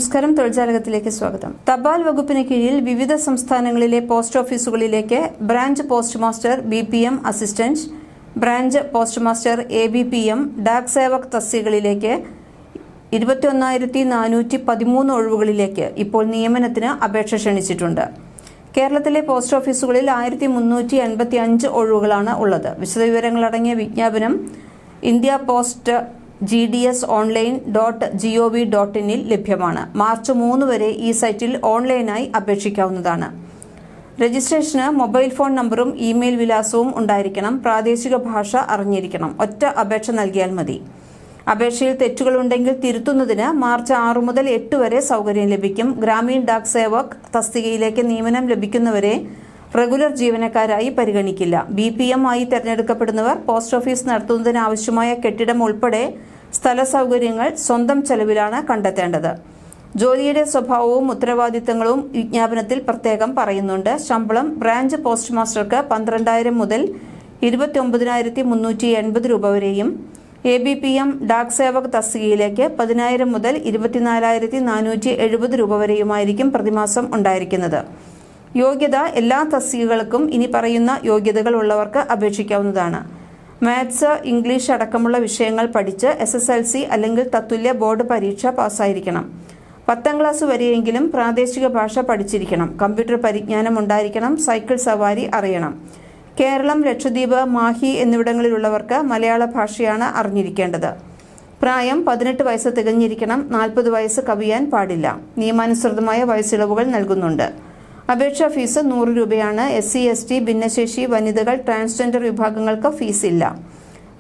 നമസ്കാരം. തൊഴിൽജാലകത്തിലേക്ക് സ്വാഗതം. തപാൽ വകുപ്പിന് കീഴിൽ വിവിധ സംസ്ഥാനങ്ങളിലെ പോസ്റ്റ് ഓഫീസുകളിലേക്ക് branch post master BPM assistant, branch post master ABPM, Dak Sevak തസ്തികകളിലേക്ക് 21,413 ഒഴിവുകളിലേക്ക് ഇപ്പോൾ നിയമനത്തിന് അപേക്ഷ ക്ഷണിച്ചിട്ടുണ്ട്. കേരളത്തിലെ പോസ്റ്റ് ഓഫീസുകളിൽ 1,385 ഒഴിവുകളാണ് ഉള്ളത്. വിശദവിവരങ്ങളടങ്ങിയ വിജ്ഞാപനം ഇന്ത്യ പോസ്റ്റ് gds.online.gov.in ലഭ്യമാണ്. മാർച്ച് 3 വരെ ഈ സൈറ്റിൽ ഓൺലൈനായി അപേക്ഷിക്കാവുന്നതാണ്. രജിസ്ട്രേഷന് മൊബൈൽ ഫോൺ നമ്പറും ഇമെയിൽ വിലാസവും ഉണ്ടായിരിക്കണം. പ്രാദേശിക ഭാഷ അറിഞ്ഞിരിക്കണം. ഒറ്റ അപേക്ഷ നൽകിയാൽ മതി. അപേക്ഷയിൽ തെറ്റുകളുണ്ടെങ്കിൽ തിരുത്തുന്നതിന് മാർച്ച് 6 മുതൽ 8 വരെ സൗകര്യം ലഭിക്കും. ഗ്രാമീൺ ഡാക് സേവക് തസ്തികയിലേക്ക് നിയമനം ലഭിക്കുന്നവരെ റെഗുലർ ജീവനക്കാരായി പരിഗണിക്കില്ല. BPM ആയി തെരഞ്ഞെടുക്കപ്പെടുന്നവർ പോസ്റ്റ് ഓഫീസ് നടത്തുന്നതിന് ആവശ്യമായ കെട്ടിടം ഉൾപ്പെടെ സ്ഥല സൗകര്യങ്ങൾ സ്വന്തം ചെലവിലാണ് കണ്ടെത്തേണ്ടത്. ജോലിയുടെ സ്വഭാവവും ഉത്തരവാദിത്തങ്ങളും വിജ്ഞാപനത്തിൽ പ്രത്യേകം പറയുന്നുണ്ട്. ശമ്പളം ബ്രാഞ്ച് പോസ്റ്റ് മാസ്റ്റർക്ക് 12,000 മുതൽ 29,380 രൂപ വരെയും, ABPM ഡാക് സേവക് തസ്തികയിലേക്ക് 10,000 മുതൽ 24,470 രൂപ വരെയുമായിരിക്കും പ്രതിമാസം ഉണ്ടായിരിക്കുന്നത്. യോഗ്യത എല്ലാ തസ്തികകൾക്കും ഇനി പറയുന്ന യോഗ്യതകൾ ഉള്ളവർക്ക് അപേക്ഷിക്കാവുന്നതാണ്. മാത്സ്, ഇംഗ്ലീഷ് അടക്കമുള്ള വിഷയങ്ങൾ പഠിച്ച് SSLC അല്ലെങ്കിൽ തത്തുല്യ ബോർഡ് പരീക്ഷ പാസ്സായിരിക്കണം. 10ാം ക്ലാസ് വരെയെങ്കിലും പ്രാദേശിക ഭാഷ പഠിച്ചിരിക്കണം. കമ്പ്യൂട്ടർ പരിജ്ഞാനം ഉണ്ടായിരിക്കണം. സൈക്കിൾ സവാരി അറിയണം. കേരളം, ലക്ഷദ്വീപ്, മാഹി എന്നിവിടങ്ങളിലുള്ളവർക്ക് മലയാള ഭാഷയാണ് അറിഞ്ഞിരിക്കേണ്ടത്. പ്രായം 18 വയസ്സ് തികഞ്ഞിരിക്കണം. 40 വയസ്സ് കവിയാൻ പാടില്ല. നിയമാനുസൃതമായ വയസ്സിളവുകൾ നൽകുന്നുണ്ട്. അപേക്ഷാ ഫീസ് 100 രൂപയാണ്. SC, ST, ഭിന്നശേഷി, വനിതകൾ, ട്രാൻസ്ജെൻഡർ വിഭാഗങ്ങൾക്ക് ഫീസ് ഇല്ല.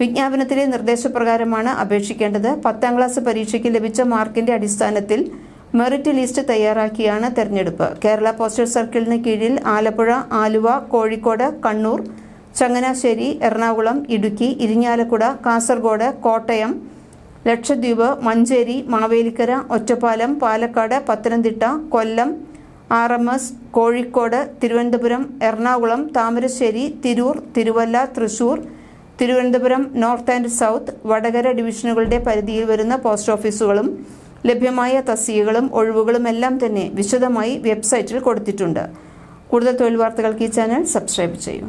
വിജ്ഞാപനത്തിലെ നിർദ്ദേശപ്രകാരമാണ് അപേക്ഷിക്കേണ്ടത്. 10ാം ക്ലാസ് പരീക്ഷയ്ക്ക് ലഭിച്ച മാർക്കിന്റെ അടിസ്ഥാനത്തിൽ മെറിറ്റ് ലിസ്റ്റ് തയ്യാറാക്കിയാണ് തെരഞ്ഞെടുപ്പ്. കേരള പോസ്റ്റൽ സർക്കിളിന് കീഴിൽ Alappuzha, Aluva, Kozhikode, Kannur, Changanassery, Ernakulam, Idukki, Irinjalakuda, Kasaragod, Kottayam, Lakshadweep, Manjeri, Mavelikkara, Ottapalam, Palakkad, Pathanamthitta, Kollam, RMS, Kozhikode, Thiruvananthapuram, Ernakulam, Thamarassery, Tirur, Thiruvalla, Thrissur, Thiruvananthapuram north and south, Vadakara ഡിവിഷനുകളുടെ പരിധിയിൽ വരുന്ന പോസ്റ്റ് ഓഫീസുകളും ലഭ്യമായ തസ്തികകളും ഒഴിവുകളും എല്ലാം തന്നെ വിശദമായി വെബ്സൈറ്റിൽ കൊടുത്തിട്ടുണ്ട്. കൂടുതൽ തൊഴിൽ വാർത്തകൾക്ക് ഈ ചാനൽ സബ്സ്ക്രൈബ് ചെയ്യൂ.